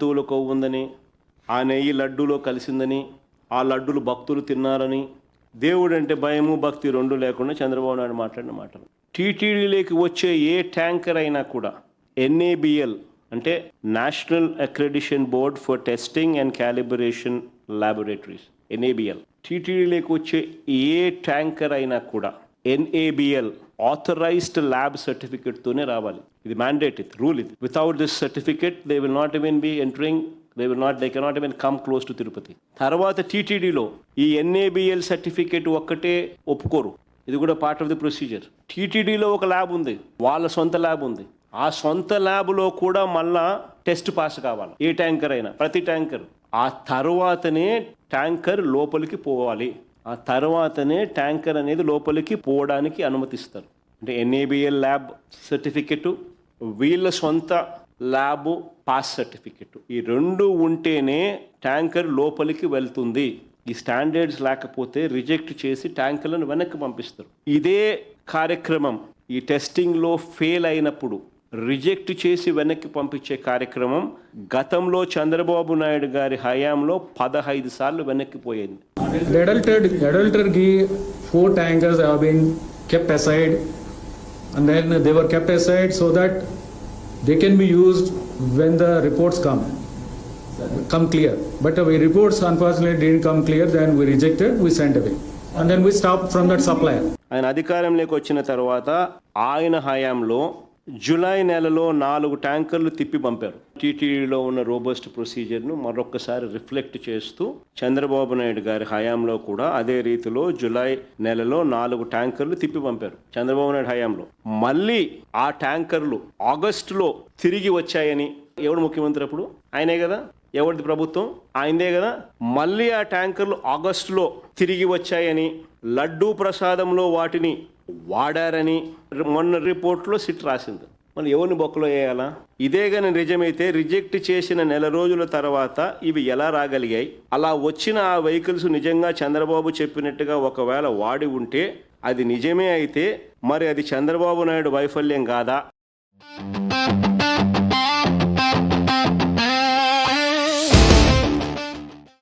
జంతువుల కొవ్వు ఉందని, ఆ నెయ్యి లడ్డూలో కలిసిందని, ఆ లడ్డులు భక్తులు తిన్నారని, దేవుడు అంటే భయము భక్తి రెండు లేకుండా చంద్రబాబు నాయుడు మాట్లాడిన మాటలు. టీటీడీలోకి వచ్చే ఏ ట్యాంకర్ అయినా కూడా NABL అంటే national accreditation board for testing and calibration laboratories, NABL. టీటీడీలోకి వచ్చే ఏ ట్యాంకర్ అయినా కూడా NABL ఆథరైజ్డ్ ల్యాబ్ సర్టిఫికేట్తోనే రావాలి. ఇది మ్యాండేట్, ఇది రూల్. ఇది without this certificate they will not even be entering, they cannot even come close to Tirupati. తర్వాత టీటీడీలో ఈ NABL సర్టిఫికేట్ ఒక్కటే ఒప్పుకోరు, ఇది కూడా పార్ట్ ఆఫ్ ది ప్రొసీజర్. టీటీడీలో ఒక ల్యాబ్ ఉంది, వాళ్ళ సొంత ల్యాబ్ ఉంది. ఆ సొంత ల్యాబ్లో కూడా మళ్ళా టెస్ట్ పాస్ కావాలి, ఏ ట్యాంకర్ అయినా, ప్రతి ట్యాంకర్. ఆ తర్వాతనే ట్యాంకర్ లోపలికి పోవాలి, ఆ తర్వాతనే ట్యాంకర్ అనేది లోపలికి పోవడానికి అనుమతిస్తారు. అంటే NABL ల్యాబ్ సర్టిఫికెట్, వీళ్ళ సొంత ల్యాబ్ పాస్ సర్టిఫికెట్, ఈ రెండు ఉంటేనే ట్యాంకర్ లోపలికి వెళ్తుంది. ఈ స్టాండర్డ్స్ లేకపోతే రిజెక్ట్ చేసి ట్యాంకర్లను వెనక్కి పంపిస్తారు. ఇదే కార్యక్రమం ఈ టెస్టింగ్లో ఫెయిల్ అయినప్పుడు రిజెక్ట్ చేసి వెనక్కి పంపించే కార్యక్రమం గతంలో చంద్రబాబు నాయుడు గారి హయాంలో 15 సార్లు వెనక్కి పోయింది. Adulterated ghee 4 tankers have been kept aside, and then they were kept aside so that they can be used when the reports come clear. But the reports unfortunately didn't come clear, then we rejected, we sent away, and then we stopped from that supplier. ఆయన అధికారంలోకి వచ్చిన తర్వాత ఆయన హయాంలో July నెలలో 4 ట్యాంకర్లు తిప్పి పంపారు. టీటీడీలో ఉన్న రోబస్ట్ ప్రొసీజర్ను మరొకసారి రిఫ్లెక్ట్ చేస్తూ చంద్రబాబు నాయుడు గారి హయాంలో కూడా అదే రీతిలో జూలై నెలలో 4 ట్యాంకర్లు తిప్పి పంపారు చంద్రబాబు నాయుడు హయాంలో. మళ్ళీ ఆ ట్యాంకర్లు ఆగస్టులో తిరిగి వచ్చాయని, ఎవడు ముఖ్యమంత్రి అప్పుడు? ఆయనే కదా. ఎవరిది ప్రభుత్వం? ఆయనదే కదా. మళ్ళీ ఆ ట్యాంకర్లు ఆగస్టులో తిరిగి వచ్చాయని, లడ్డూ ప్రసాదంలో వాటిని వాడారని మొన్న రిపోర్ట్లో సిట్ రాసింది. మళ్ళీ ఎవరిని బొక్కలో వేయాలా? ఇదే కానీ నిజమైతే రిజెక్ట్ చేసిన నెల రోజుల తర్వాత ఇవి ఎలా రాగలిగాయి? అలా వచ్చిన ఆ వెహికల్స్ నిజంగా చంద్రబాబు చెప్పినట్టుగా ఒకవేళ వాడి ఉంటే, అది నిజమే అయితే మరి అది చంద్రబాబు నాయుడు వైఫల్యం కాదా?